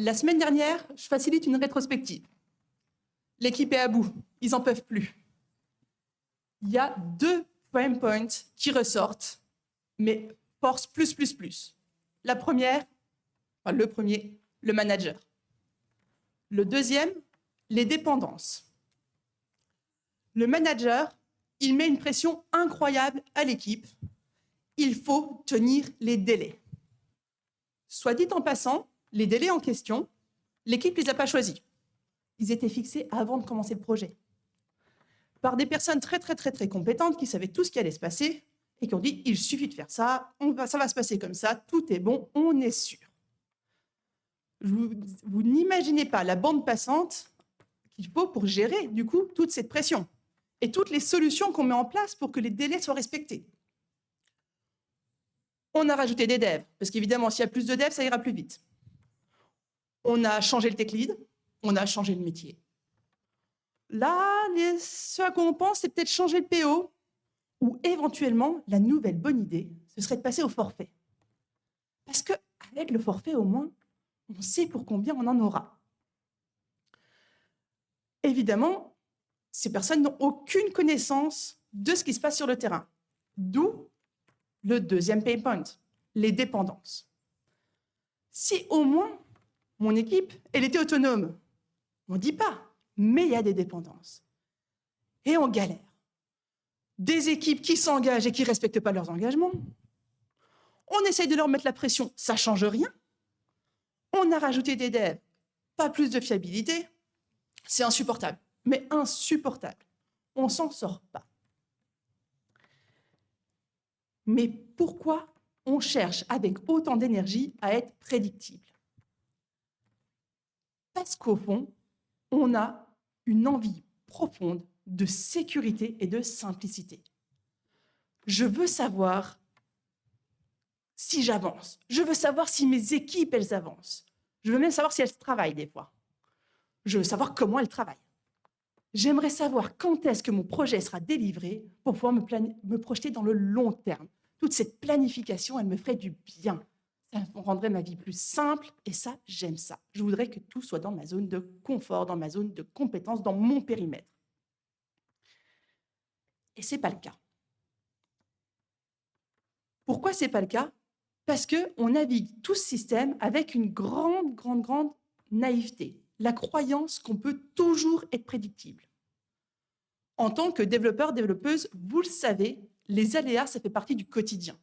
La semaine dernière, je facilite une rétrospective. L'équipe est à bout, ils n'en peuvent plus. Il y a 2 pain points qui ressortent, mais force plus. La première, enfin le premier, le manager. Le deuxième, les dépendances. Le manager, il met une pression incroyable à l'équipe. Il faut tenir les délais. Soit dit en passant, les délais en question, l'équipe ne les a pas choisis. Ils étaient fixés avant de commencer le projet. Par des personnes très compétentes qui savaient tout ce qui allait se passer et qui ont dit « il suffit de faire ça, ça va se passer comme ça, tout est bon, on est sûr ». Vous n'imaginez pas la bande passante qu'il faut pour gérer, du coup, toute cette pression et toutes les solutions qu'on met en place pour que les délais soient respectés. On a rajouté des devs, parce qu'évidemment, s'il y a plus de devs, ça ira plus vite. On a changé le tech lead, on a changé le métier. Là, ce à quoi on pense, c'est peut-être changer le PO, ou éventuellement, la nouvelle bonne idée, ce serait de passer au forfait. Parce qu'avec le forfait, au moins, on sait pour combien on en aura. Évidemment, ces personnes n'ont aucune connaissance de ce qui se passe sur le terrain. D'où le deuxième pain point, les dépendances. Si au moins mon équipe, elle était autonome, on ne dit pas, mais il y a des dépendances. Et on galère. Des équipes qui s'engagent et qui ne respectent pas leurs engagements. On essaye de leur mettre la pression, ça ne change rien. On a rajouté des devs, pas plus de fiabilité. C'est insupportable, mais insupportable. On ne s'en sort pas. Mais pourquoi on cherche avec autant d'énergie à être prédictible? Parce qu'au fond, on a une envie profonde de sécurité et de simplicité. Je veux savoir si j'avance. Je veux savoir si mes équipes, elles avancent. Je veux même savoir si elles travaillent des fois. Je veux savoir comment elles travaillent. J'aimerais savoir quand est-ce que mon projet sera délivré pour pouvoir me projeter dans le long terme. Toute cette planification, elle me ferait du bien. Ça rendrait ma vie plus simple et ça, j'aime ça. Je voudrais que tout soit dans ma zone de confort, dans ma zone de compétence, dans mon périmètre. Et ce n'est pas le cas. Pourquoi ce n'est pas le cas? Parce qu'on navigue tout ce système avec une grande naïveté. La croyance qu'on peut toujours être prédictible. En tant que développeur, développeuse, vous le savez, les aléas, ça fait partie du quotidien.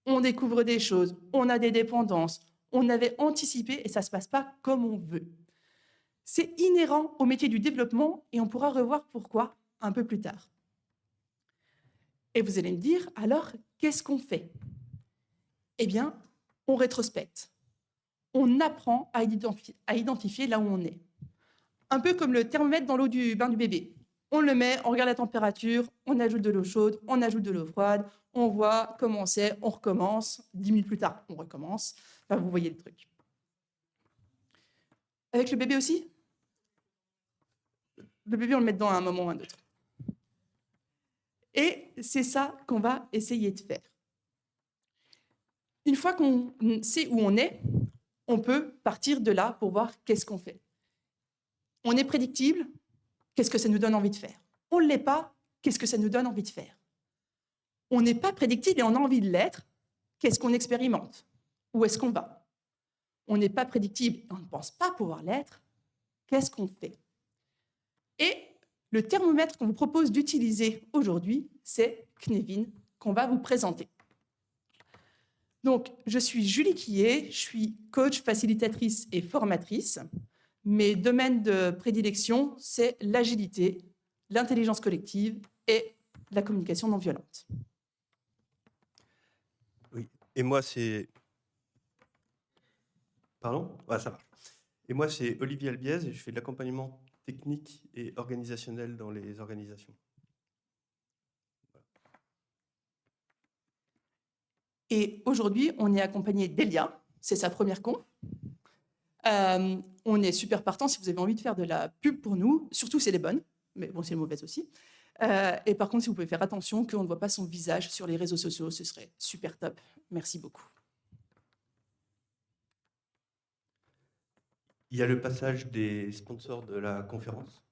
On découvre des choses, on a des dépendances, on avait anticipé et ça ne se passe pas comme on veut. C'est inhérent au métier du développement et on pourra revoir pourquoi un peu plus tard. Et vous allez me dire, alors, qu'est-ce qu'on fait? Eh bien, on rétrospecte. On apprend à identifier là où on est. Un peu comme le thermomètre dans l'eau du bain du bébé. On le met, on regarde la température, on ajoute de l'eau chaude, on ajoute de l'eau froide, on voit comment c'est, on recommence. 10 minutes plus tard, on recommence. Enfin, vous voyez le truc. Avec le bébé aussi? Le bébé, on le met dedans à un moment ou à un autre. Et c'est ça qu'on va essayer de faire. Une fois qu'on sait où on est, on peut partir de là pour voir qu'est-ce qu'on fait. On est prédictible, qu'est-ce que ça nous donne envie de faire? On ne l'est pas, qu'est-ce que ça nous donne envie de faire? On n'est pas prédictible et on a envie de l'être, qu'est-ce qu'on expérimente? Où est-ce qu'on va? On n'est pas prédictible et on ne pense pas pouvoir l'être, qu'est-ce qu'on fait? Et le thermomètre qu'on vous propose d'utiliser aujourd'hui, c'est Knevin, qu'on va vous présenter. Donc, je suis Julie Quillet, je suis coach, facilitatrice et formatrice. Mes domaines de prédilection, c'est l'agilité, l'intelligence collective et la communication non violente. Oui, et moi c'est... Pardon? Ouais, ça marche. Et moi c'est Olivier Albiez et je fais de l'accompagnement technique et organisationnel dans les organisations. Et aujourd'hui, on est accompagné d'Elia, c'est sa première conf. On est super partant si vous avez envie de faire de la pub pour nous, surtout c'est les bonnes, mais bon, c'est les mauvaises aussi. Et par contre, si vous pouvez faire attention qu'on ne voit pas son visage sur les réseaux sociaux, ce serait super top. Merci beaucoup. Il y a le passage des sponsors de la conférence,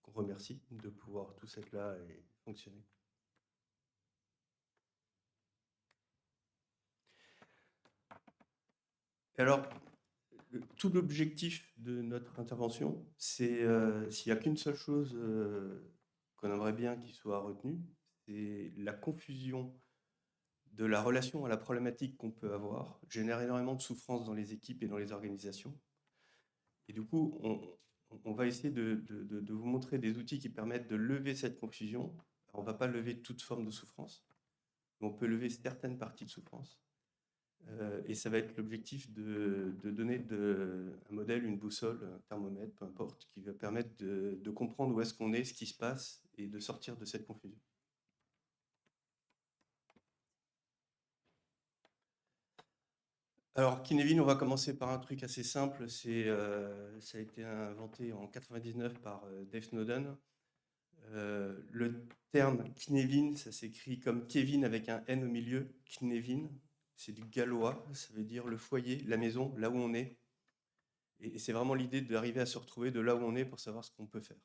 qu'on remercie de pouvoir tous être là et fonctionner. Et alors, tout l'objectif de notre intervention, c'est s'il n'y a qu'une seule chose qu'on aimerait bien qu'il soit retenu, c'est la confusion de la relation à la problématique qu'on peut avoir, génère énormément de souffrance dans les équipes et dans les organisations. Et du coup, on va essayer de vous montrer des outils qui permettent de lever cette confusion. On ne va pas lever toute forme de souffrance, mais on peut lever certaines parties de souffrance. Et ça va être l'objectif de donner un modèle, une boussole, un thermomètre, peu importe, qui va permettre de comprendre où est-ce qu'on est, ce qui se passe, et de sortir de cette confusion. Alors, Kinevin, on va commencer par un truc assez simple. Ça a été inventé en 99 par Dave Snowden. Le terme Kinevin, ça s'écrit comme Kevin avec un N au milieu, Kinevin. C'est du gallois, ça veut dire le foyer, la maison, là où on est. Et c'est vraiment l'idée d'arriver à se retrouver de là où on est pour savoir ce qu'on peut faire.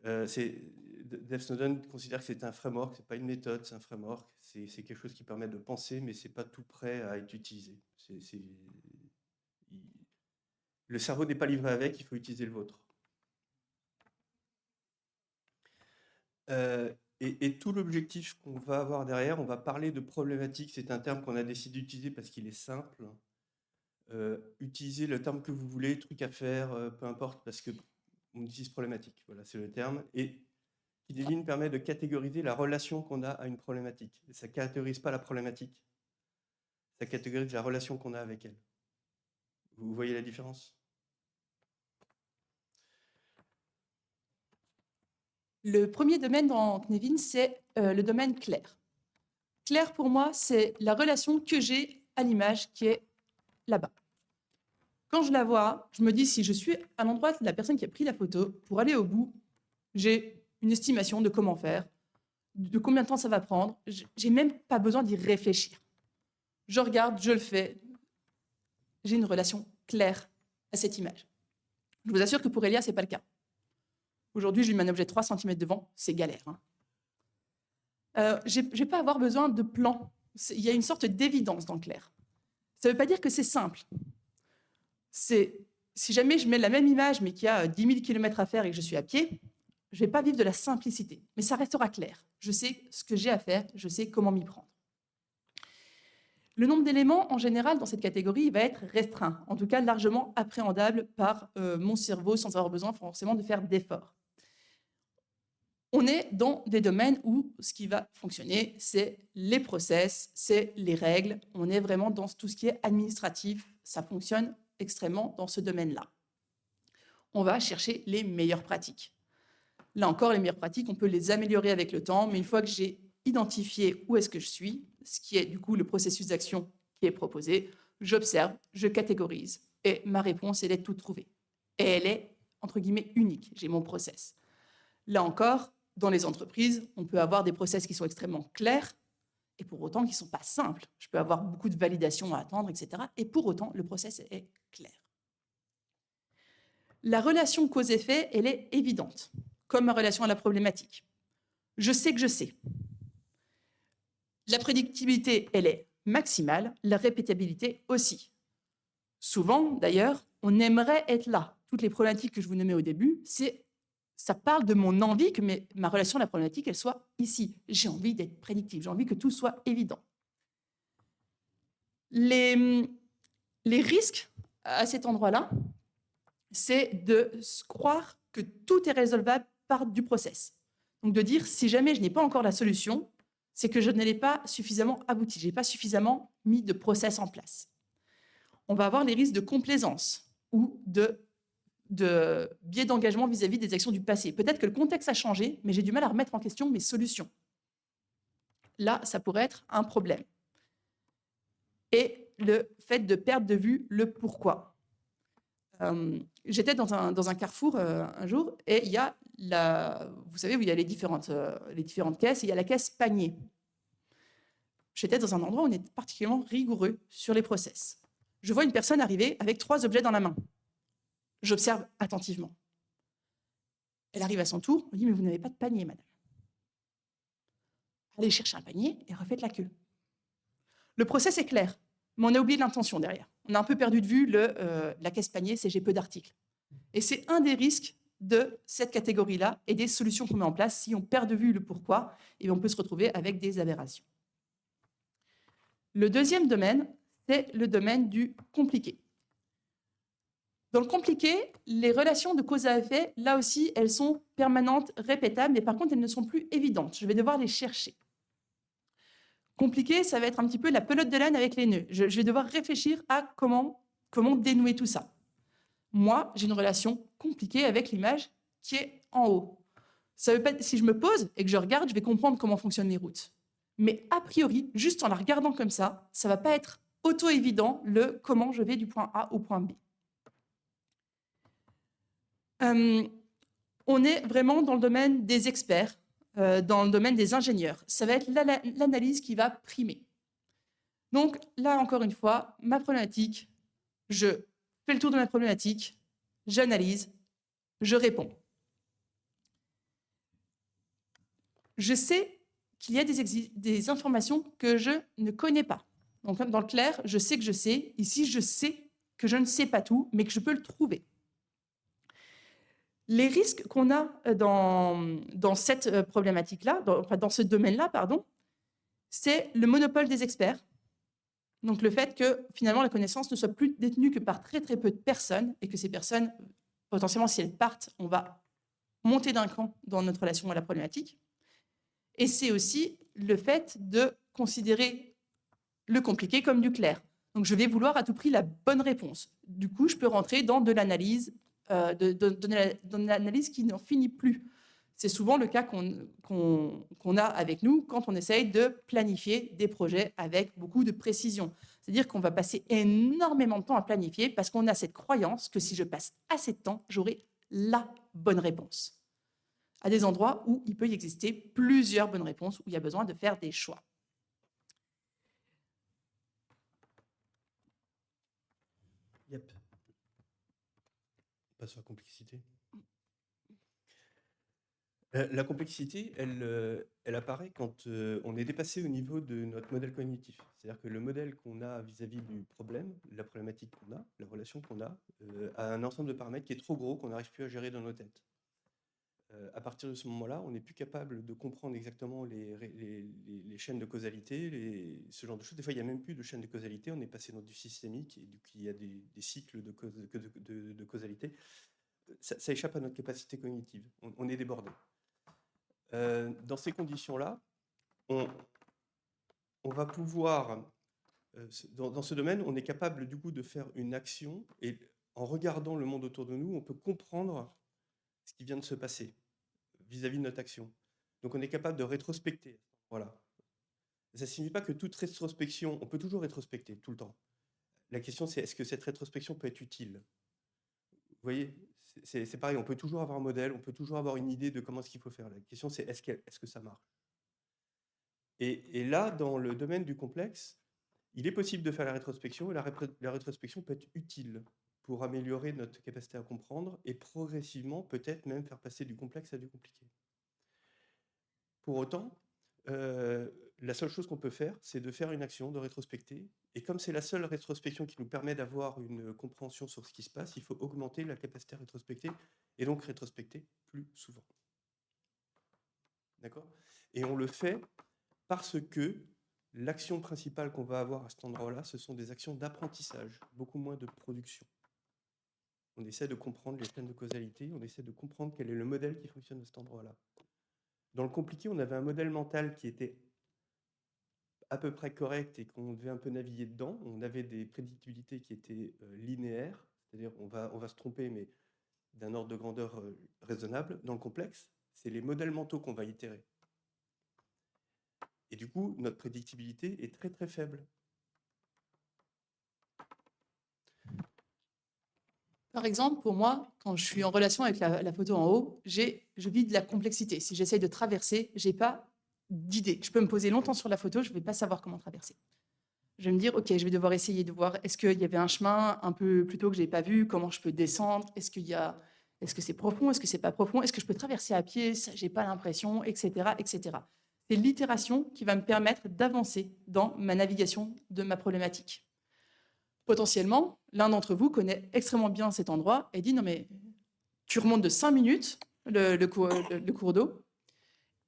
Dave Snowden considère que c'est un framework, c'est pas une méthode, c'est un framework. C'est quelque chose qui permet de penser, mais c'est pas tout prêt à être utilisé. Le cerveau n'est pas livré avec, il faut utiliser le vôtre. Et tout l'objectif qu'on va avoir derrière, on va parler de problématiques. C'est un terme qu'on a décidé d'utiliser parce qu'il est simple. Utilisez le terme que vous voulez, truc à faire, peu importe, parce que on utilise problématique. Voilà, c'est le terme. Et Kinevin permet de catégoriser la relation qu'on a à une problématique. Et ça ne catégorise pas la problématique. Ça catégorise la relation qu'on a avec elle. Vous voyez la différence? Le premier domaine dans Kinevin, c'est le domaine clair. Clair, pour moi, c'est la relation que j'ai à l'image qui est là-bas. Quand je la vois, je me dis, si je suis à l'endroit de la personne qui a pris la photo, pour aller au bout, j'ai une estimation de comment faire, de combien de temps ça va prendre. J'ai même pas besoin d'y réfléchir. Je regarde, je le fais. J'ai une relation claire à cette image. Je vous assure que pour Elia, ce n'est pas le cas. Aujourd'hui, je lui mets un objet de 3 cm devant, c'est galère. Je ne vais pas avoir besoin de plan. Il y a une sorte d'évidence dans le clair. Ça ne veut pas dire que c'est simple. Si jamais je mets la même image, mais qu'il y a 10 000 km à faire et que je suis à pied, je ne vais pas vivre de la simplicité. Mais ça restera clair. Je sais ce que j'ai à faire, je sais comment m'y prendre. Le nombre d'éléments, en général, dans cette catégorie, va être restreint, en tout cas largement appréhendable par mon cerveau sans avoir besoin forcément de faire d'efforts. On est dans des domaines où ce qui va fonctionner, c'est les process, c'est les règles. On est vraiment dans tout ce qui est administratif. Ça fonctionne extrêmement dans ce domaine-là. On va chercher les meilleures pratiques. Là encore, les meilleures pratiques, on peut les améliorer avec le temps, mais une fois que j'ai identifié où est-ce que je suis, ce qui est du coup le processus d'action qui est proposé, j'observe, je catégorise, et ma réponse, elle est toute trouvée. Et elle est, entre guillemets, unique. J'ai mon process. Là encore, dans les entreprises, on peut avoir des process qui sont extrêmement clairs, et pour autant qui ne sont pas simples. Je peux avoir beaucoup de validations à attendre, etc. Et pour autant, le process est clair. La relation cause-effet, elle est évidente, comme ma relation à la problématique. Je sais que je sais. La prédictibilité, elle est maximale, la répétabilité aussi. Souvent, d'ailleurs, on aimerait être là. Toutes les problématiques que je vous nommais au début, ça parle de mon envie que ma relation à la problématique, elle soit ici. J'ai envie d'être prédictive, j'ai envie que tout soit évident. Les risques à cet endroit-là, c'est de croire que tout est résolvable par du process. Donc de dire, si jamais je n'ai pas encore la solution, c'est que je ne l'ai pas suffisamment abouti, je n'ai pas suffisamment mis de process en place. On va avoir les risques de complaisance ou de biais d'engagement vis-à-vis des actions du passé. Peut-être que le contexte a changé, mais j'ai du mal à remettre en question mes solutions. Là, ça pourrait être un problème. Et le fait de perdre de vue le pourquoi. J'étais dans un carrefour un jour, et il y a vous savez où il y a les différentes caisses, et il y a la caisse panier. J'étais dans un endroit où on est particulièrement rigoureux sur les process. Je vois une personne arriver avec 3 objets dans la main. J'observe attentivement. Elle arrive à son tour, on dit « Mais vous n'avez pas de panier, madame. » Allez chercher un panier et refaites la queue. Le process est clair, mais on a oublié l'intention derrière. On a un peu perdu de vue la caisse panier, c'est « j'ai peu d'articles ». Et c'est un des risques de cette catégorie-là et des solutions qu'on met en place. Si on perd de vue le pourquoi, et on peut se retrouver avec des aberrations. Le deuxième domaine, c'est le domaine du compliqué. Dans le compliqué, les relations de cause à effet, là aussi, elles sont permanentes, répétables, mais par contre, elles ne sont plus évidentes. Je vais devoir les chercher. Compliqué, ça va être un petit peu la pelote de laine avec les nœuds. Je vais devoir réfléchir à comment dénouer tout ça. Moi, j'ai une relation compliquée avec l'image qui est en haut. Ça veut pas, si je me pose et que je regarde, je vais comprendre comment fonctionnent les routes. Mais a priori, juste en la regardant comme ça ne va pas être auto-évident le comment je vais du point A au point B. On est vraiment dans le domaine des experts, dans le domaine des ingénieurs. Ça va être l'analyse qui va primer. Donc là, encore une fois, ma problématique, je fais le tour de ma problématique, j'analyse, je réponds. Je sais qu'il y a des informations que je ne connais pas. Donc dans le clair, je sais que je sais. Ici, je sais que je ne sais pas tout, mais que je peux le trouver. Les risques qu'on a dans cette problématique-là, dans ce domaine-là, pardon, c'est le monopole des experts. Donc le fait que finalement la connaissance ne soit plus détenue que par très très peu de personnes et que ces personnes, potentiellement si elles partent, on va monter d'un cran dans notre relation à la problématique. Et c'est aussi le fait de considérer le compliqué comme du clair. Donc je vais vouloir à tout prix la bonne réponse. Du coup, je peux rentrer dans de l'analyse, dans l'analyse qui n'en finit plus. C'est souvent le cas qu'on a avec nous quand on essaye de planifier des projets avec beaucoup de précision. C'est-à-dire qu'on va passer énormément de temps à planifier parce qu'on a cette croyance que si je passe assez de temps, j'aurai la bonne réponse. À des endroits où il peut y exister plusieurs bonnes réponses, où il y a besoin de faire des choix. Yep. Pas sur la complexité. La complexité, elle apparaît quand on est dépassé au niveau de notre modèle cognitif. C'est-à-dire que le modèle qu'on a vis-à-vis du problème, la problématique qu'on a, la relation qu'on a un ensemble de paramètres qui est trop gros, qu'on n'arrive plus à gérer dans nos têtes. À partir de ce moment-là, on n'est plus capable de comprendre exactement les chaînes de causalité, ce genre de choses. Des fois, il n'y a même plus de chaîne de causalité, on est passé dans du systémique, et donc il y a des cycles de causalité. Ça échappe à notre capacité cognitive, on est débordé. Dans ces conditions-là, on va pouvoir, dans ce domaine, on est capable du coup de faire une action, et en regardant le monde autour de nous, on peut comprendre ce qui vient de se passer vis-à-vis de notre action. Donc on est capable de rétrospecter. Voilà. Ça ne signifie pas que toute rétrospection, on peut toujours rétrospecter tout le temps. La question c'est est-ce que cette rétrospection peut être utile? Vous voyez, c'est pareil, on peut toujours avoir un modèle, on peut toujours avoir une idée de comment ce qu'il faut faire. La question c'est est-ce que ça marche? Et là, dans le domaine du complexe, il est possible de faire la rétrospection, et la rétrospection peut être utile pour améliorer notre capacité à comprendre et progressivement, peut-être même faire passer du complexe à du compliqué. Pour autant, la seule chose qu'on peut faire, c'est de faire une action, de rétrospecter. Et comme c'est la seule rétrospection qui nous permet d'avoir une compréhension sur ce qui se passe, il faut augmenter la capacité à rétrospecter et donc rétrospecter plus souvent. D'accord? Et on le fait parce que l'action principale qu'on va avoir à cet endroit-là, ce sont des actions d'apprentissage, beaucoup moins de production. On essaie de comprendre les chaînes de causalité, on essaie de comprendre quel est le modèle qui fonctionne à cet endroit-là. Dans le compliqué, on avait un modèle mental qui était à peu près correct et qu'on devait un peu naviguer dedans. On avait des prédictibilités qui étaient linéaires, c'est-à-dire on va se tromper, mais d'un ordre de grandeur raisonnable. Dans le complexe, c'est les modèles mentaux qu'on va itérer. Et du coup, notre prédictibilité est très très faible. Par exemple, pour moi, quand je suis en relation avec la photo en haut, je vis de la complexité. Si j'essaye de traverser, je n'ai pas d'idée. Je peux me poser longtemps sur la photo, je ne vais pas savoir comment traverser. Je vais me dire, OK, je vais devoir essayer de voir, est-ce qu'il y avait un chemin un peu plus tôt que je n'ai pas vu? Comment je peux descendre? Est-ce que c'est profond? Est-ce que c'est pas profond? Est-ce que je peux traverser à pied? Ça, j'ai pas l'impression, etc., etc. C'est l'itération qui va me permettre d'avancer dans ma navigation de ma problématique. Potentiellement, l'un d'entre vous connaît extrêmement bien cet endroit et dit, non mais tu remontes de 5 minutes le cours d'eau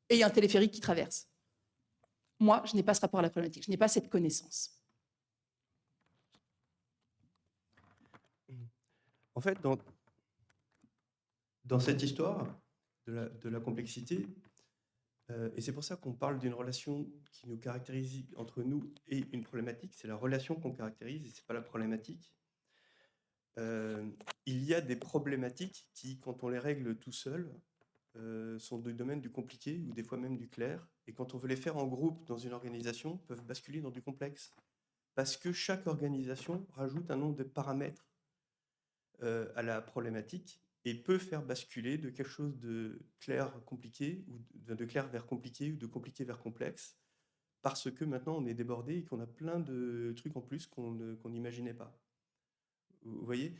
et il y a un téléphérique qui traverse. Moi, je n'ai pas ce rapport à la problématique, je n'ai pas cette connaissance. En fait, dans cette histoire de la complexité, et c'est pour ça qu'on parle d'une relation qui nous caractérise entre nous et une problématique, c'est la relation qu'on caractérise et ce n'est pas la problématique. Il y a des problématiques qui, quand on les règle tout seul, sont du domaine du compliqué ou des fois même du clair, et quand on veut les faire en groupe dans une organisation, peuvent basculer dans du complexe. Parce que chaque organisation rajoute un nombre de paramètres à la problématique et peut faire basculer de quelque chose de clair compliqué, ou de clair vers compliqué, ou de compliqué vers complexe, parce que maintenant on est débordé et qu'on a plein de trucs en plus qu'on n'imaginait pas. Vous voyez,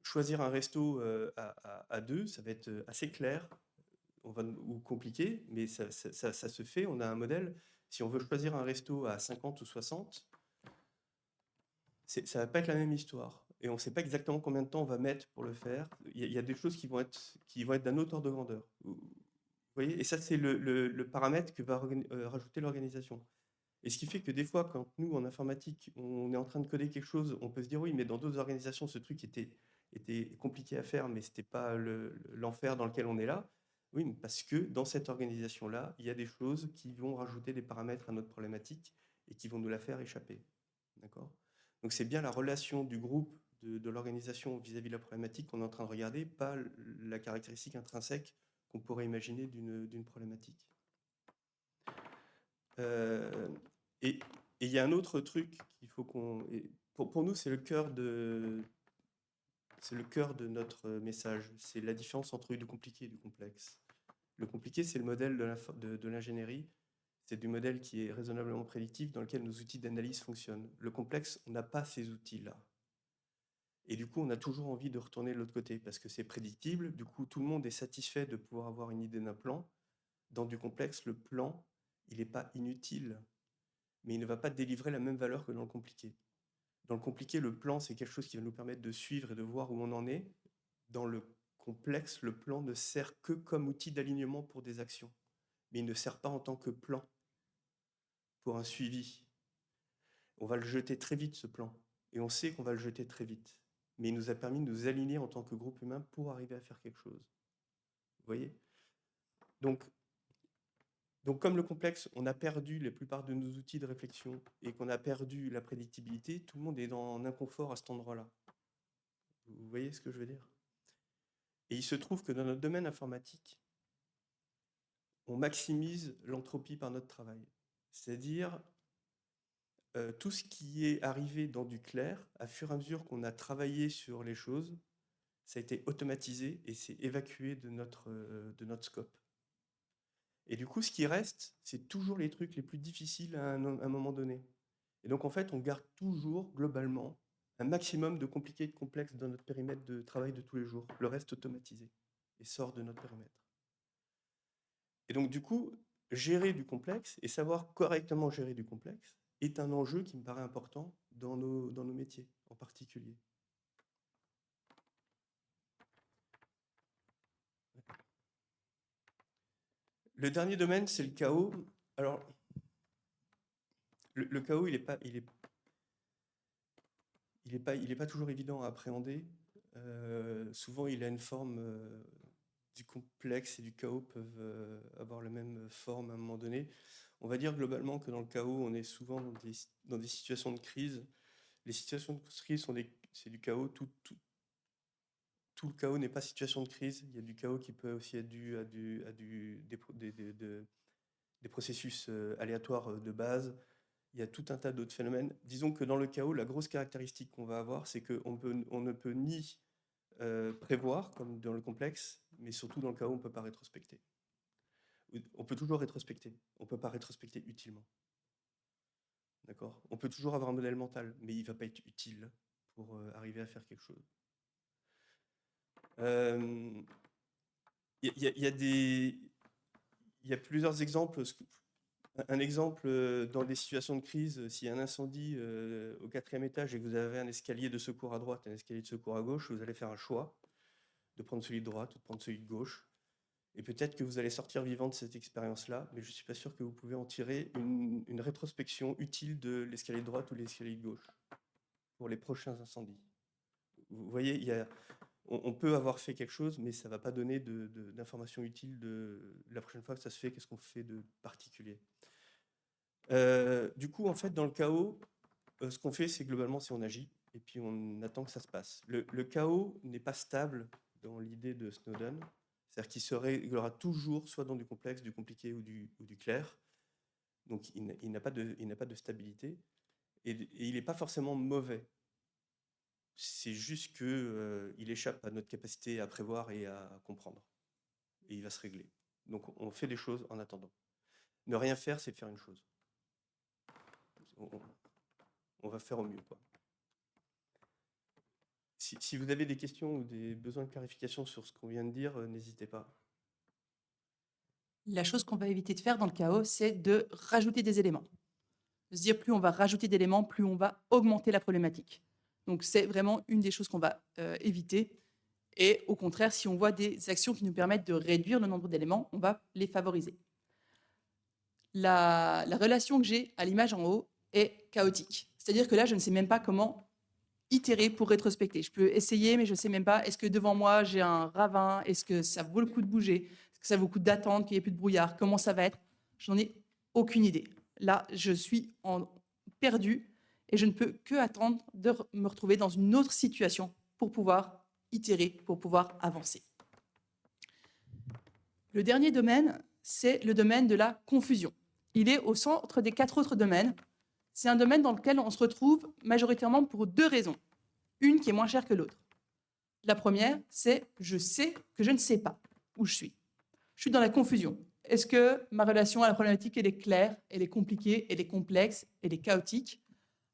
choisir un resto à deux, ça va être assez clair ou compliqué, mais ça se fait, on a un modèle. Si on veut choisir un resto à 50 ou 60, ça ne va pas être la même histoire. Et on ne sait pas exactement combien de temps on va mettre pour le faire. Il y a des choses qui vont être d'un autre ordre de grandeur. Vous voyez? Et ça, c'est le paramètre que va rajouter l'organisation. Et ce qui fait que des fois, quand nous, en informatique, on est en train de coder quelque chose, on peut se dire, oui, mais dans d'autres organisations, ce truc était compliqué à faire, mais ce n'était pas l'enfer dans lequel on est là. Oui, parce que dans cette organisation-là, il y a des choses qui vont rajouter des paramètres à notre problématique et qui vont nous la faire échapper. D'accord? Donc c'est bien la relation du groupe, de l'organisation vis-à-vis de la problématique qu'on est en train de regarder, pas la caractéristique intrinsèque qu'on pourrait imaginer d'une problématique. Et il y a un autre truc qu'il faut qu'on... Pour nous, c'est le cœur de notre message. C'est la différence entre du compliqué et du complexe. Le compliqué, c'est le modèle de l'ingénierie. C'est du modèle qui est raisonnablement prédictif, dans lequel nos outils d'analyse fonctionnent. Le complexe, on n'a pas ces outils-là. Et du coup, on a toujours envie de retourner de l'autre côté, parce que c'est prédictible. Du coup, tout le monde est satisfait de pouvoir avoir une idée d'un plan. Dans du complexe, le plan, il n'est pas inutile, mais il ne va pas délivrer la même valeur que dans le compliqué. Dans le compliqué, le plan, c'est quelque chose qui va nous permettre de suivre et de voir où on en est. Dans le complexe, le plan ne sert que comme outil d'alignement pour des actions, mais il ne sert pas en tant que plan pour un suivi. On va le jeter très vite, ce plan, et on sait qu'on va le jeter très vite, mais il nous a permis de nous aligner en tant que groupe humain pour arriver à faire quelque chose. Vous voyez? Donc, comme le complexe, on a perdu la plupart de nos outils de réflexion et qu'on a perdu la prédictibilité, tout le monde est dans un inconfort à cet endroit-là. Vous voyez ce que je veux dire? Et il se trouve que dans notre domaine informatique, on maximise l'entropie par notre travail. C'est-à-dire, tout ce qui est arrivé dans du clair, à fur et à mesure qu'on a travaillé sur les choses, ça a été automatisé et c'est évacué de notre scope. Et du coup, ce qui reste, c'est toujours les trucs les plus difficiles à un moment donné. Et donc, en fait, on garde toujours, globalement, un maximum de compliqué et de complexe dans notre périmètre de travail de tous les jours. Le reste automatisé et sort de notre périmètre. Et donc, du coup, gérer du complexe et savoir correctement gérer du complexe est un enjeu qui me paraît important dans nos métiers en particulier. Le dernier domaine, c'est le chaos. Alors, le chaos, il n'est pas toujours évident à appréhender. Souvent, il a une forme du complexe et du chaos peuvent avoir la même forme à un moment donné. On va dire globalement que dans le chaos, on est souvent dans des situations de crise. Les situations de crise c'est du chaos. Tout le chaos n'est pas situation de crise. Il y a du chaos qui peut aussi être dû à des processus aléatoires de base. Il y a tout un tas d'autres phénomènes. Disons que dans le chaos, la grosse caractéristique qu'on va avoir, c'est qu'on ne peut ni prévoir, comme dans le complexe, mais surtout dans le chaos, on ne peut pas rétrospecter. On peut toujours rétrospecter, on ne peut pas rétrospecter utilement. D'accord? On peut toujours avoir un modèle mental, mais il ne va pas être utile pour arriver à faire quelque chose. Il y, a- il y a des, il y a plusieurs exemples. Un exemple, dans des situations de crise, s'il y a un incendie au 4e étage et que vous avez un escalier de secours à droite et un escalier de secours à gauche, vous allez faire un choix de prendre celui de droite ou de prendre celui de gauche. Et peut-être que vous allez sortir vivant de cette expérience-là, mais je ne suis pas sûr que vous pouvez en tirer une rétrospection utile de l'escalier de droite ou l'escalier de gauche pour les prochains incendies. Vous voyez, on peut avoir fait quelque chose, mais ça ne va pas donner d'informations utiles la prochaine fois que ça se fait, qu'est-ce qu'on fait de particulier. Du coup, en fait, dans le chaos, ce qu'on fait, c'est globalement, on agit, et puis on attend que ça se passe. Le chaos n'est pas stable dans l'idée de Snowden, c'est-à-dire qu'il se réglera toujours soit dans du complexe, du compliqué ou du clair. Donc il n'a pas de stabilité, et il n'est pas forcément mauvais. C'est juste qu'il échappe à notre capacité à prévoir et à comprendre. Et il va se régler. Donc on fait des choses en attendant. Ne rien faire, c'est faire une chose. On va faire au mieux, quoi. Si vous avez des questions ou des besoins de clarification sur ce qu'on vient de dire, n'hésitez pas. La chose qu'on va éviter de faire dans le chaos, c'est de rajouter des éléments. De se dire, plus on va rajouter d'éléments, plus on va augmenter la problématique. Donc, c'est vraiment une des choses qu'on va éviter. Et au contraire, si on voit des actions qui nous permettent de réduire le nombre d'éléments, on va les favoriser. La relation que j'ai à l'image en haut est chaotique. C'est-à-dire que là, je ne sais même pas comment itérer pour rétrospecter. Je peux essayer, mais je ne sais même pas, est-ce que devant moi, j'ai un ravin? Est-ce que ça vaut le coup de bouger? Est-ce que ça vaut le coup d'attendre qu'il n'y ait plus de brouillard? Comment ça va être? Je n'en ai aucune idée. Là, je suis perdu et je ne peux que attendre de me retrouver dans une autre situation pour pouvoir itérer, pour pouvoir avancer. Le dernier domaine, c'est le domaine de la confusion. Il est au centre des 4 autres domaines. C'est un domaine dans lequel on se retrouve majoritairement pour 2 raisons. Une qui est moins chère que l'autre. La première, c'est je sais que je ne sais pas où je suis. Je suis dans la confusion. Est-ce que ma relation à la problématique, elle est claire, elle est compliquée, elle est complexe, elle est chaotique?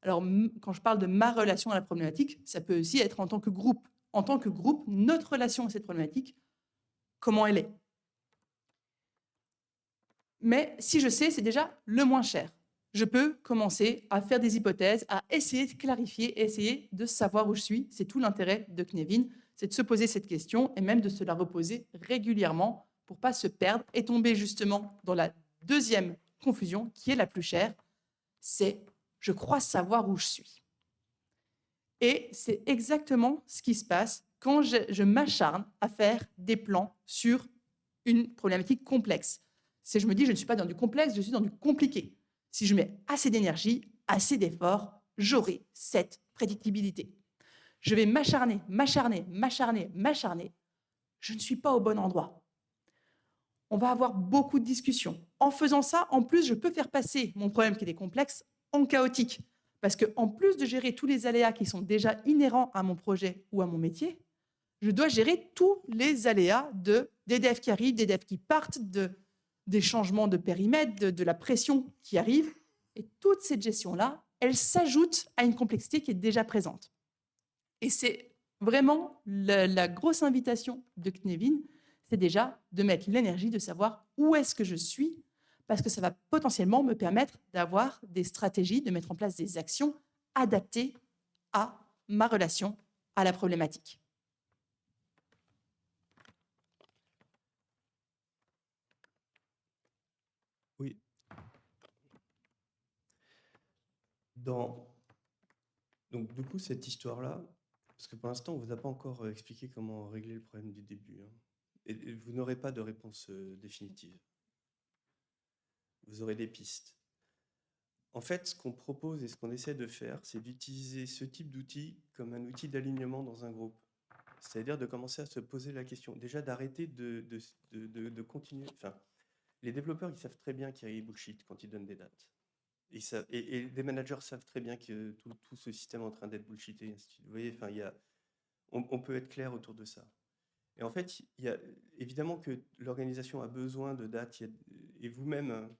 Alors, quand je parle de ma relation à la problématique, ça peut aussi être en tant que groupe. En tant que groupe, notre relation à cette problématique, comment elle est? Mais si je sais, c'est déjà le moins cher. Je peux commencer à faire des hypothèses, à essayer de clarifier, essayer de savoir où je suis. C'est tout l'intérêt de Cynefin, c'est de se poser cette question et même de se la reposer régulièrement pour ne pas se perdre et tomber justement dans la deuxième confusion qui est la plus chère, c'est je crois savoir où je suis. Et c'est exactement ce qui se passe quand je m'acharne à faire des plans sur une problématique complexe. C'est je me dis, je ne suis pas dans du complexe, je suis dans du compliqué. Si je mets assez d'énergie, assez d'efforts, j'aurai cette prédictibilité. Je vais m'acharner, m'acharner, m'acharner, m'acharner. Je ne suis pas au bon endroit. On va avoir beaucoup de discussions. En faisant ça, en plus, je peux faire passer mon problème qui est complexe en chaotique. Parce qu'en plus de gérer tous les aléas qui sont déjà inhérents à mon projet ou à mon métier, je dois gérer tous les aléas des devs qui arrivent, des devs qui partent, des changements de périmètre, de la pression qui arrive. Et toute cette gestion-là, elle s'ajoute à une complexité qui est déjà présente. Et c'est vraiment la grosse invitation de Cynefin, c'est déjà de mettre l'énergie de savoir où est-ce que je suis, parce que ça va potentiellement me permettre d'avoir des stratégies, de mettre en place des actions adaptées à ma relation à la problématique. Oui. Donc, du coup, cette histoire-là, parce que pour l'instant, on ne vous a pas encore expliqué comment régler le problème du début, hein. Et vous n'aurez pas de réponse définitive. Vous aurez des pistes. En fait, ce qu'on propose et ce qu'on essaie de faire, c'est d'utiliser ce type d'outil comme un outil d'alignement dans un groupe. C'est-à-dire de commencer à se poser la question. Déjà, d'arrêter de continuer. Enfin, les développeurs, ils savent très bien qu'il y a bullshit quand ils donnent des dates. Et les managers savent très bien que tout ce système est en train d'être bullshité. Vous voyez, enfin, on peut être clair autour de ça. Et en fait, il y a évidemment que l'organisation a besoin de dates. Et vous-même,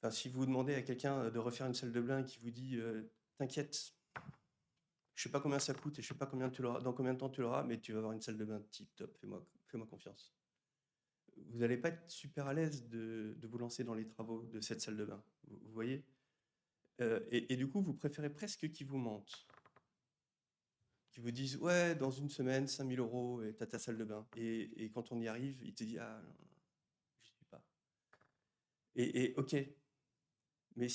enfin, si vous demandez à quelqu'un de refaire une salle de bain et qui vous dit t'inquiète, je sais pas combien ça coûte et je sais pas dans combien de temps tu l'auras, mais tu vas avoir une salle de bain tip top, fais-moi confiance. Vous n'allez pas être super à l'aise de vous lancer dans les travaux de cette salle de bain. Vous voyez? Et du coup, vous préférez presque qu'ils vous mentent. Qu'ils vous disent, ouais, dans une semaine, 5 000 € et t'as ta salle de bain. Et quand on y arrive, il te dit, ah, non, je suis pas. Et ok, mais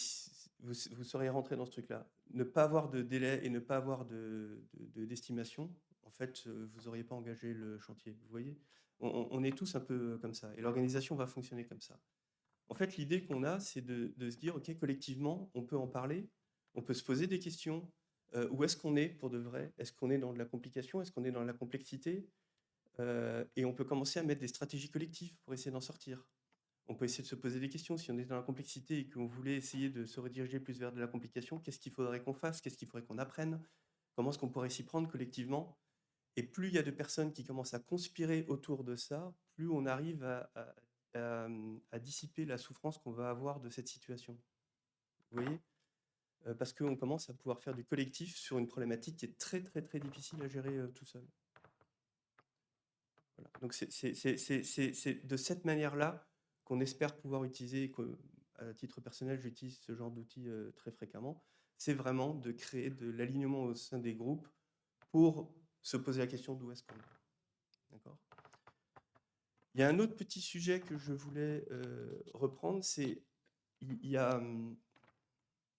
vous seriez rentré dans ce truc-là. Ne pas avoir de délai et ne pas avoir d'estimation, en fait, vous n'auriez pas engagé le chantier. Vous voyez? On est tous un peu comme ça. Et l'organisation va fonctionner comme ça. En fait, l'idée qu'on a, c'est de se dire, OK, collectivement, on peut en parler, on peut se poser des questions. Où est-ce qu'on est pour de vrai? Est-ce qu'on est dans de la complication? Est-ce qu'on est dans la complexité? Et on peut commencer à mettre des stratégies collectives pour essayer d'en sortir. On peut essayer de se poser des questions. Si on est dans la complexité et qu'on voulait essayer de se rediriger plus vers de la complication, qu'est-ce qu'il faudrait qu'on fasse? Qu'est-ce qu'il faudrait qu'on apprenne? Comment est-ce qu'on pourrait s'y prendre collectivement? Et plus il y a de personnes qui commencent à conspirer autour de ça, plus on arrive à dissiper la souffrance qu'on va avoir de cette situation. Vous voyez? Parce qu'on commence à pouvoir faire du collectif sur une problématique qui est très, très, très difficile à gérer tout seul. Voilà. Donc c'est de cette manière-là qu'on espère pouvoir utiliser, et à titre personnel, j'utilise ce genre d'outils très fréquemment. C'est vraiment de créer de l'alignement au sein des groupes pour se poser la question d'où est-ce qu'on est. D'accord ? Il y a un autre petit sujet que je voulais reprendre, c'est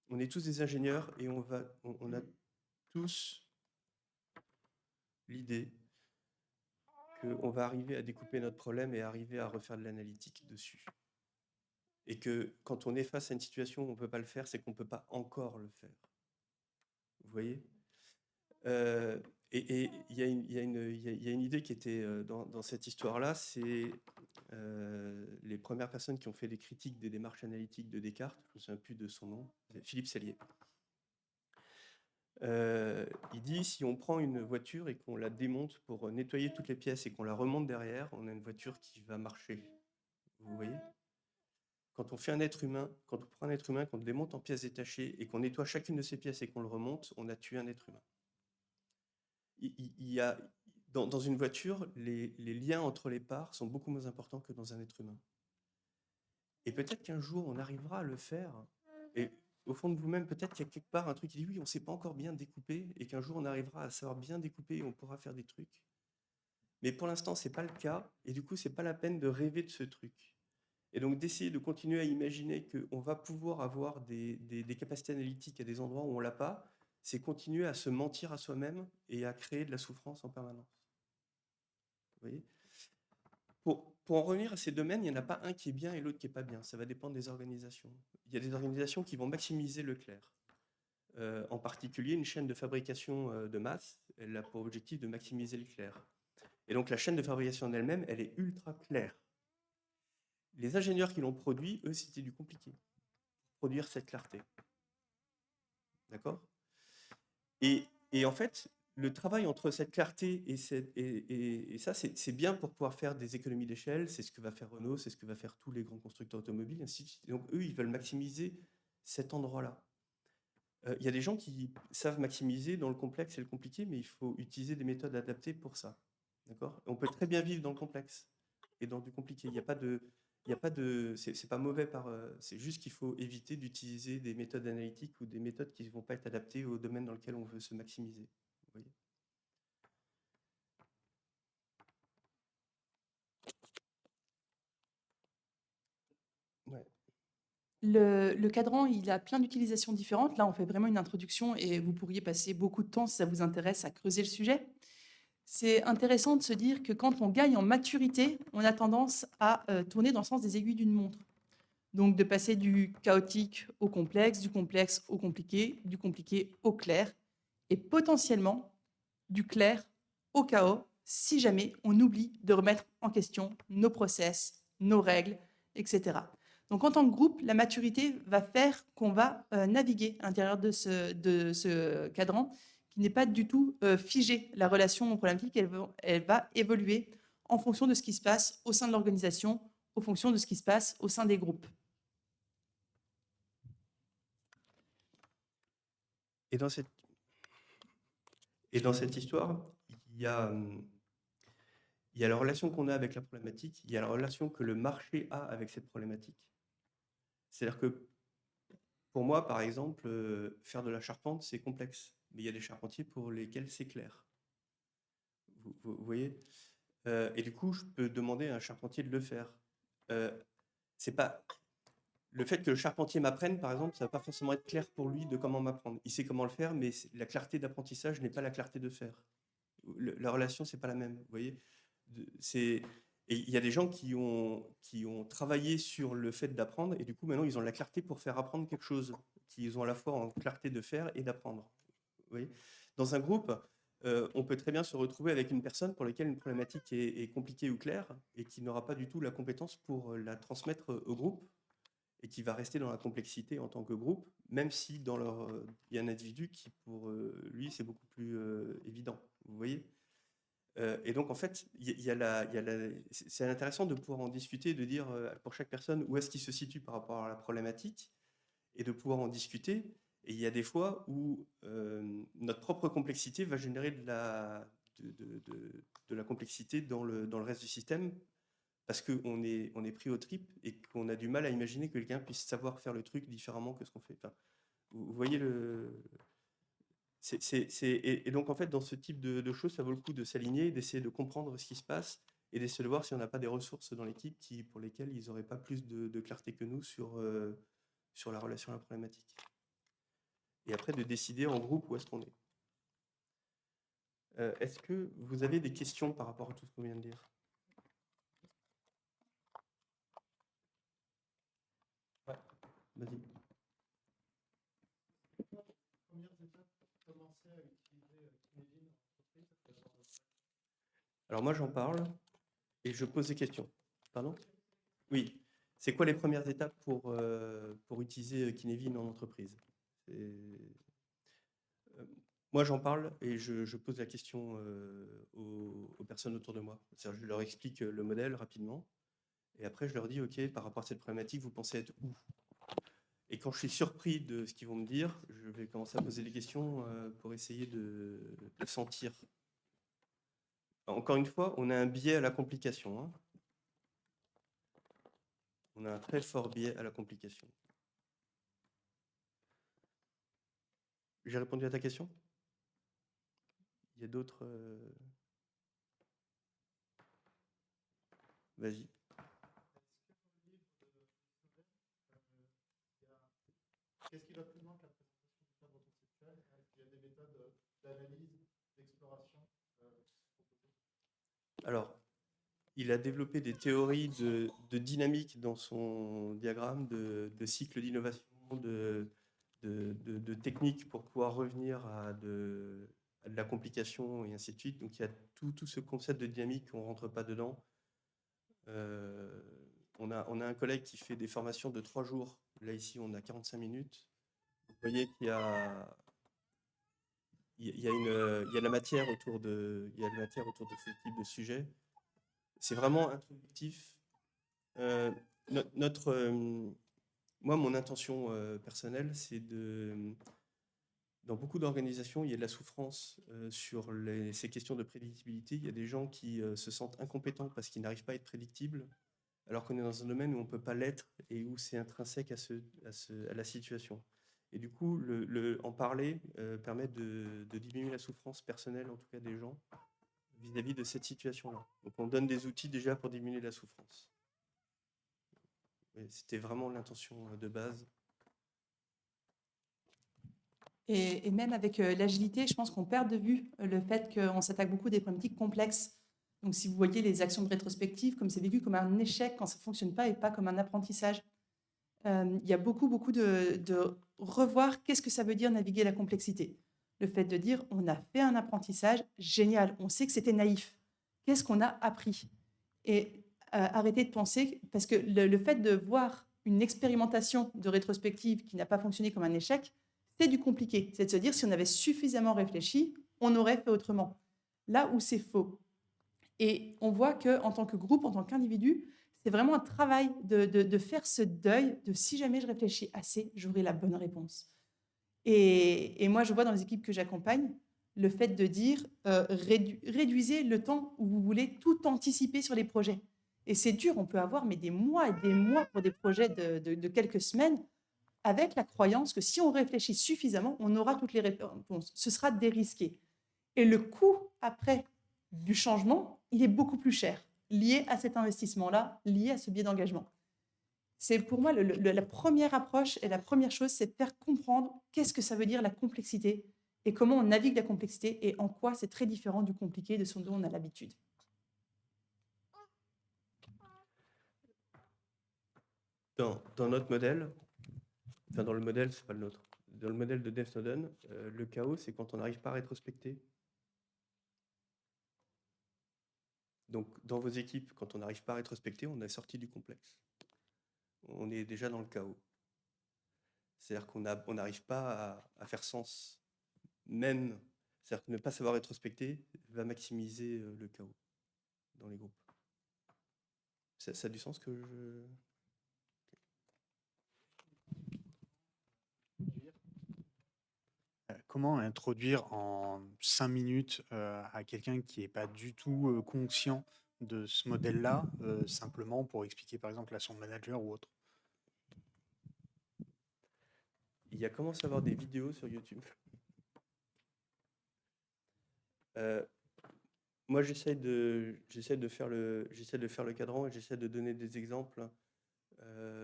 on est tous des ingénieurs et on a tous l'idée qu'on va arriver à découper notre problème et arriver à refaire de l'analytique dessus. Et que quand on est face à une situation où on ne peut pas le faire, c'est qu'on ne peut pas encore le faire. Vous voyez ? Et il y a une idée qui était dans cette histoire-là, c'est les premières personnes qui ont fait des critiques des démarches analytiques de Descartes, je ne me souviens plus de son nom, Philippe Sellier. Il dit, si on prend une voiture et qu'on la démonte pour nettoyer toutes les pièces et qu'on la remonte derrière, on a une voiture qui va marcher. Vous voyez ? Quand on fait un être humain, quand on prend un être humain, qu'on le démonte en pièces détachées et qu'on nettoie chacune de ces pièces et qu'on le remonte, on a tué un être humain. Il y a, dans une voiture, les liens entre les parts sont beaucoup moins importants que dans un être humain. Et peut-être qu'un jour, on arrivera à le faire. Et au fond de vous-même, peut-être qu'il y a quelque part un truc qui dit oui, on ne sait pas encore bien découper, et qu'un jour, on arrivera à savoir bien découper et on pourra faire des trucs. Mais pour l'instant, ce n'est pas le cas, et du coup, ce n'est pas la peine de rêver de ce truc. Et donc, d'essayer de continuer à imaginer qu'on va pouvoir avoir des capacités analytiques à des endroits où on ne l'a pas, c'est continuer à se mentir à soi-même et à créer de la souffrance en permanence. Vous voyez ? Pour en revenir à ces domaines, il n'y en a pas un qui est bien et l'autre qui n'est pas bien. Ça va dépendre des organisations. Il y a des organisations qui vont maximiser le clair. En particulier, une chaîne de fabrication de masse, elle a pour objectif de maximiser le clair. Et donc, la chaîne de fabrication en elle-même, elle est ultra claire. Les ingénieurs qui l'ont produit, eux, c'était du compliqué. Produire cette clarté. D'accord ? Et en fait, le travail entre cette clarté et ça, c'est bien pour pouvoir faire des économies d'échelle. C'est ce que va faire Renault, c'est ce que va faire tous les grands constructeurs automobiles, ainsi de suite. Donc, eux, ils veulent maximiser cet endroit-là. Il y a des gens qui savent maximiser dans le complexe et le compliqué, mais il faut utiliser des méthodes adaptées pour ça. D'accord ? On peut très bien vivre dans le complexe et dans du compliqué. Il n'y a pas de, c'est pas mauvais c'est juste qu'il faut éviter d'utiliser des méthodes analytiques ou des méthodes qui ne vont pas être adaptées au domaine dans lequel on veut se maximiser. Vous voyez ? Ouais. Le cadran, il a plein d'utilisations différentes. Là, on fait vraiment une introduction et vous pourriez passer beaucoup de temps, si ça vous intéresse, à creuser le sujet. C'est intéressant de se dire que quand on gagne en maturité, on a tendance à tourner dans le sens des aiguilles d'une montre. Donc, de passer du chaotique au complexe, du complexe au compliqué, du compliqué au clair, et potentiellement du clair au chaos, si jamais on oublie de remettre en question nos process, nos règles, etc. Donc, en tant que groupe, la maturité va faire qu'on va naviguer à l'intérieur de ce cadran qui n'est pas du tout figé. La relation problématique, elle va évoluer en fonction de ce qui se passe au sein de l'organisation, en fonction de ce qui se passe au sein des groupes. Et dans cette, et dans cette histoire, il y a, il y a la relation qu'on a avec la problématique, il y a la relation que le marché a avec cette problématique. C'est-à-dire que pour moi, par exemple, faire de la charpente, c'est complexe. Mais il y a des charpentiers pour lesquels c'est clair. Vous voyez? Et du coup, je peux demander à un charpentier de le faire. C'est pas... Le fait que le charpentier m'apprenne, par exemple, ça va pas forcément être clair pour lui de comment m'apprendre. Il sait comment le faire, mais la clarté d'apprentissage n'est pas la clarté de faire. La relation, c'est pas la même. Vous voyez? Et il y a des gens qui ont travaillé sur le fait d'apprendre, et du coup, maintenant, ils ont la clarté pour faire apprendre quelque chose, qu'ils ont à la fois en clarté de faire et d'apprendre. Vous voyez? Dans un groupe, on peut très bien se retrouver avec une personne pour laquelle une problématique est compliquée ou claire, et qui n'aura pas du tout la compétence pour la transmettre au groupe, et qui va rester dans la complexité en tant que groupe, même si il y a un individu qui, pour lui, c'est beaucoup plus évident. Vous voyez? Et donc, en fait, c'est intéressant de pouvoir en discuter, de dire pour chaque personne où est-ce qu'il se situe par rapport à la problématique, et de pouvoir en discuter. Et il y a des fois où notre propre complexité va générer de la complexité dans le reste du système, parce qu'on est pris au trip et qu'on a du mal à imaginer que quelqu'un puisse savoir faire le truc différemment que ce qu'on fait. Enfin, vous voyez et donc, en fait, dans ce type de choses, ça vaut le coup de s'aligner, d'essayer de comprendre ce qui se passe et d'essayer de voir si on n'a pas des ressources dans l'équipe pour lesquelles ils n'auraient pas plus de clarté que nous sur la relation à la problématique. Et après, de décider en groupe où est-ce qu'on est. Est-ce que vous avez des questions par rapport à tout ce qu'on vient de dire? Ouais, vas-y. Alors moi, j'en parle et je pose des questions. Pardon? Oui. C'est quoi les premières étapes pour utiliser Kinevin en entreprise? Moi, j'en parle et je pose la question aux personnes autour de moi. C'est-à-dire, je leur explique le modèle rapidement et après, je leur dis, OK, par rapport à cette problématique, vous pensez être où? Et quand je suis surpris de ce qu'ils vont me dire, je vais commencer à poser des questions pour essayer de sentir. Encore une fois, on a un biais à la complication. Hein. On a un très fort biais à la complication. J'ai répondu à ta question? Il y a d'autres... Vas-y. Qu'est-ce qui va plus loin que la présentation du cadre conceptuel? Il y a des méthodes d'analyse, d'exploration Alors, il a développé des théories de dynamique dans son diagramme de cycle d'innovation, de techniques pour pouvoir revenir à de la complication et ainsi de suite. Donc, il y a tout ce concept de dynamique, on ne rentre pas dedans. On a un collègue qui fait des formations de 3 jours. Là, ici, on a 45 minutes. Vous voyez qu'il y a... Il y a la matière autour de ce type de sujet. C'est vraiment introductif. Moi, mon intention personnelle, c'est dans beaucoup d'organisations, il y a de la souffrance sur ces questions de prédictibilité. Il y a des gens qui se sentent incompétents parce qu'ils n'arrivent pas à être prédictibles, alors qu'on est dans un domaine où on ne peut pas l'être et où c'est intrinsèque à la situation. Et du coup, en parler permet de diminuer la souffrance personnelle, en tout cas des gens, vis-à-vis de cette situation-là. Donc on donne des outils déjà pour diminuer la souffrance. C'était vraiment l'intention de base. Et même avec l'agilité, je pense qu'on perd de vue le fait qu'on s'attaque beaucoup à des problématiques complexes. Donc si vous voyez les actions de rétrospective, comme c'est vécu comme un échec quand ça ne fonctionne pas et pas comme un apprentissage. Il y a beaucoup de revoir qu'est-ce que ça veut dire naviguer la complexité. Le fait de dire, on a fait un apprentissage génial, on sait que c'était naïf. Qu'est-ce qu'on a appris? Et arrêter de penser, parce que le fait de voir une expérimentation de rétrospective qui n'a pas fonctionné comme un échec, c'est du compliqué. C'est de se dire, si on avait suffisamment réfléchi, on aurait fait autrement. Là où c'est faux. Et on voit qu'en tant que groupe, en tant qu'individu, c'est vraiment un travail de faire ce deuil de si jamais je réfléchis assez, j'aurai la bonne réponse. Et moi, je vois dans les équipes que j'accompagne, le fait de dire réduisez le temps où vous voulez tout anticiper sur les projets. Et c'est dur, on peut avoir mais des mois et des mois pour des projets de quelques semaines, avec la croyance que si on réfléchit suffisamment, on aura toutes les réponses. Ce sera dérisqué. Et le coût après du changement, il est beaucoup plus cher, lié à cet investissement-là, lié à ce biais d'engagement. C'est pour moi la première approche et la première chose, c'est de faire comprendre qu'est-ce que ça veut dire la complexité et comment on navigue la complexité et en quoi c'est très différent du compliqué de ce dont on a l'habitude. Dans notre modèle, enfin dans le modèle, c'est pas le nôtre. Dans le modèle de Dev Snowden, le chaos, c'est quand on n'arrive pas à rétrospecter. Donc, dans vos équipes, quand on n'arrive pas à rétrospecter, on est sorti du complexe. On est déjà dans le chaos. C'est-à-dire qu'on n'arrive pas à faire sens. Même, c'est-à-dire que ne pas savoir rétrospecter va maximiser le chaos dans les groupes. Ça a du sens que je... Comment introduire en 5 minutes à quelqu'un qui n'est pas du tout conscient de ce modèle-là, simplement pour expliquer par exemple à son manager ou autre? Il y a commencé à avoir des vidéos sur YouTube. Moi, j'essaie de faire le cadran et j'essaie de donner des exemples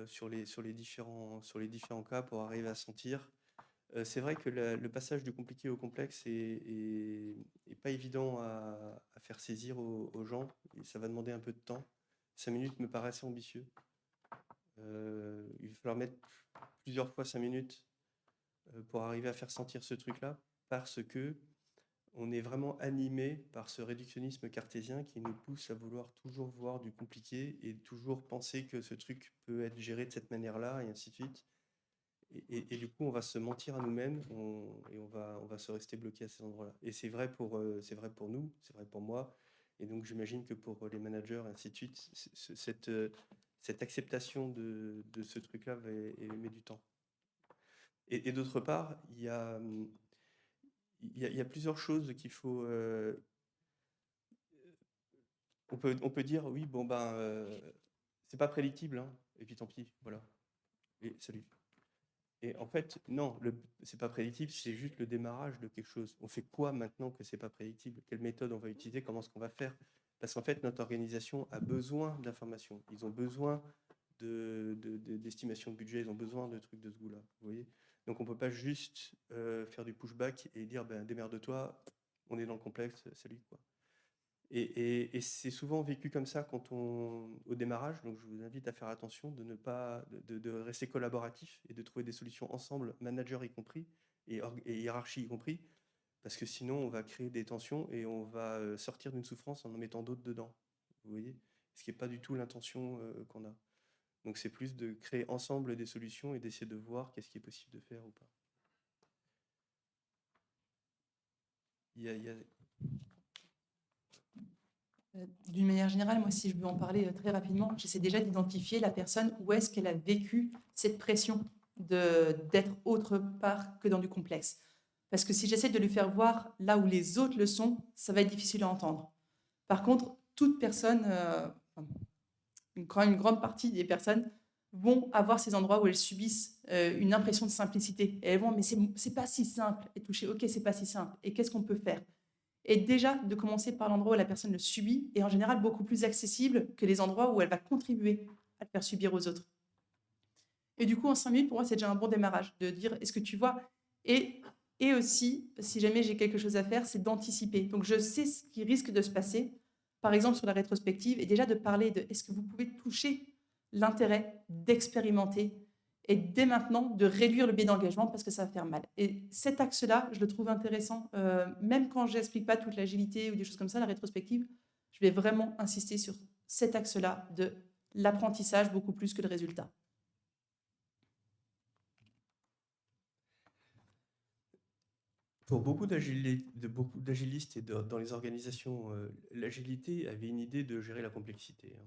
sur les différents cas pour arriver à sentir. C'est vrai que le passage du compliqué au complexe est pas évident à faire saisir aux gens. Et ça va demander un peu de temps. 5 minutes me paraît assez ambitieux. Il va falloir mettre plusieurs fois 5 minutes pour arriver à faire sentir ce truc-là, parce que on est vraiment animé par ce réductionnisme cartésien qui nous pousse à vouloir toujours voir du compliqué et toujours penser que ce truc peut être géré de cette manière-là, et ainsi de suite. Et du coup, on va se mentir à nous-mêmes et on va se rester bloqué à ces endroits-là. Et c'est vrai pour nous, c'est vrai pour moi. Et donc, j'imagine que pour les managers, et ainsi de suite, cette acceptation de ce truc-là met du temps. Et d'autre part, il y a plusieurs choses qu'il faut... on peut dire, oui, bon, ben, c'est pas prédictible, hein, et puis tant pis, voilà. Et salut. Et en fait, non, c'est pas prédictible, c'est juste le démarrage de quelque chose. On fait quoi maintenant que c'est pas prédictible? Quelle méthode on va utiliser? Comment est-ce qu'on va faire? Parce qu'en fait, notre organisation a besoin d'informations. Ils ont besoin d'estimation de budget, ils ont besoin de trucs de ce goût-là. Vous voyez? Donc on peut pas juste faire du pushback et dire ben, démerde-toi, on est dans le complexe, salut quoi. Et c'est souvent vécu comme ça au démarrage, donc je vous invite à faire attention de ne pas de rester collaboratif et de trouver des solutions ensemble, manager y compris et hiérarchie y compris, parce que sinon on va créer des tensions et on va sortir d'une souffrance en mettant d'autres dedans. Vous voyez? Ce qui n'est pas du tout l'intention qu'on a. Donc c'est plus de créer ensemble des solutions et d'essayer de voir qu'est-ce qui est possible de faire ou pas. Il y a... D'une manière générale, moi, si je veux en parler très rapidement, j'essaie déjà d'identifier la personne où est-ce qu'elle a vécu cette pression d'être autre part que dans du complexe. Parce que si j'essaie de lui faire voir là où les autres le sont, ça va être difficile à entendre. Par contre, toute personne, une grande partie des personnes vont avoir ces endroits où elles subissent une impression de simplicité. Et elles vont, mais c'est pas si simple. Et toucher, ok, c'est pas si simple. Et qu'est-ce qu'on peut faire? Et déjà, de commencer par l'endroit où la personne le subit est en général beaucoup plus accessible que les endroits où elle va contribuer à le faire subir aux autres. Et du coup, en 5 minutes, pour moi, c'est déjà un bon démarrage de dire, est-ce que tu vois? Et aussi, si jamais j'ai quelque chose à faire, c'est d'anticiper. Donc, je sais ce qui risque de se passer, par exemple sur la rétrospective, et déjà de parler de, est-ce que vous pouvez toucher l'intérêt d'expérimenter et dès maintenant de réduire le biais d'engagement parce que ça va faire mal. Et cet axe-là, je le trouve intéressant, même quand je n'explique pas toute l'agilité ou des choses comme ça, la rétrospective, je vais vraiment insister sur cet axe-là de l'apprentissage beaucoup plus que le résultat. Pour beaucoup d'agilistes et dans les organisations, l'agilité avait une idée de gérer la complexité, hein.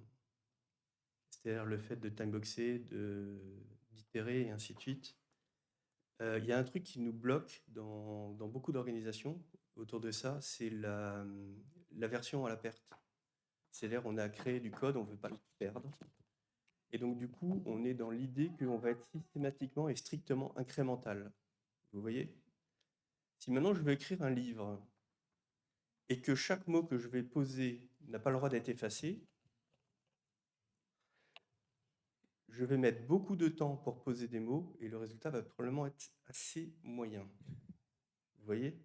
C'est-à-dire le fait de timeboxer, d'itérer et ainsi de suite. Il y a un truc qui nous bloque dans beaucoup d'organisations autour de ça, c'est la version à la perte. C'est-à-dire on a créé du code, on ne veut pas le perdre. Et donc du coup, on est dans l'idée qu'on va être systématiquement et strictement incrémental. Vous voyez? Si maintenant je veux écrire un livre et que chaque mot que je vais poser n'a pas le droit d'être effacé, je vais mettre beaucoup de temps pour poser des mots et le résultat va probablement être assez moyen. Vous voyez?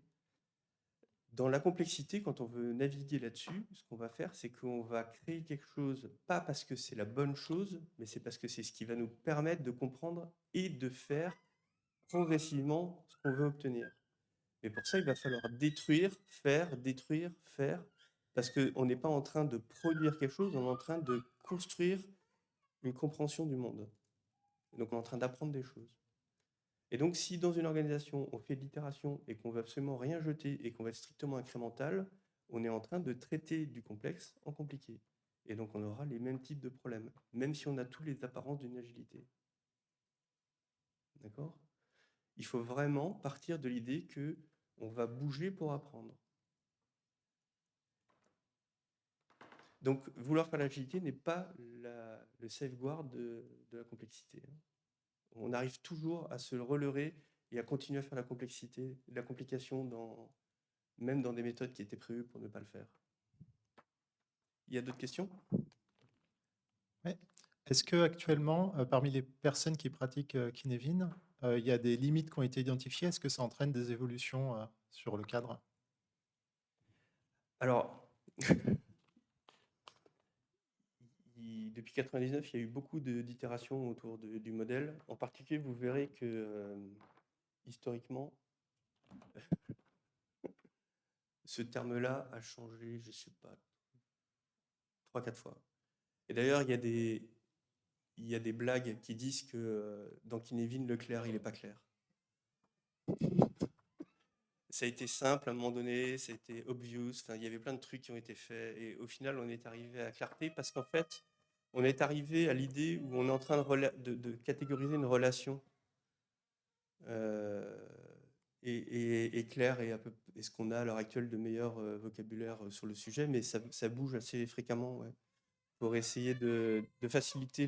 Dans la complexité, quand on veut naviguer là-dessus, ce qu'on va faire, c'est qu'on va créer quelque chose, pas parce que c'est la bonne chose, mais c'est parce que c'est ce qui va nous permettre de comprendre et de faire progressivement ce qu'on veut obtenir. Mais pour ça, il va falloir détruire, faire, parce qu'on n'est pas en train de produire quelque chose, on est en train de construire une compréhension du monde. Donc on est en train d'apprendre des choses. Et donc si dans une organisation, on fait de l'itération et qu'on veut absolument rien jeter et qu'on va être strictement incrémental, on est en train de traiter du complexe en compliqué. Et donc on aura les mêmes types de problèmes, même si on a toutes les apparences d'une agilité. D'accord? Il faut vraiment partir de l'idée que on va bouger pour apprendre. Donc, vouloir faire l'agilité n'est pas le safeguard de la complexité. On arrive toujours à se relever et à continuer à faire la complexité, la complication, même dans des méthodes qui étaient prévues pour ne pas le faire. Il y a d'autres questions? Ouais. Est-ce que actuellement, parmi les personnes qui pratiquent Kinevin, il y a des limites qui ont été identifiées? Est-ce que ça entraîne des évolutions sur le cadre? Alors, depuis 99, il y a eu beaucoup d'itérations autour du modèle. En particulier, vous verrez que historiquement, ce terme-là a changé, je ne sais pas, 3-4 fois. Et d'ailleurs, il y a des blagues qui disent que dans Kinevin, le clair, il n'est pas clair. Ça a été simple à un moment donné, ça a été obvious, enfin, il y avait plein de trucs qui ont été faits, et au final, on est arrivé à la clarté parce qu'en fait, on est arrivé à l'idée où on est en train de catégoriser une relation. Et Claire est ce qu'on a à l'heure actuelle de meilleur vocabulaire sur le sujet, mais ça bouge assez fréquemment, ouais, pour essayer de faciliter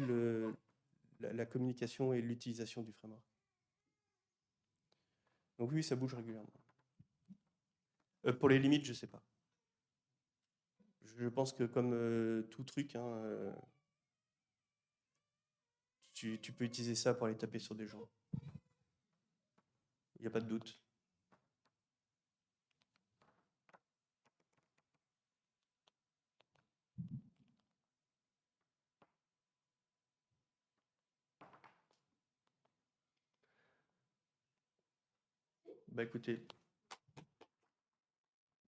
la communication et l'utilisation du framework. Donc oui, ça bouge régulièrement. Pour les limites, je ne sais pas. Je pense que comme tout truc, hein, tu peux utiliser ça pour aller taper sur des gens. Il n'y a pas de doute. Bah écoutez,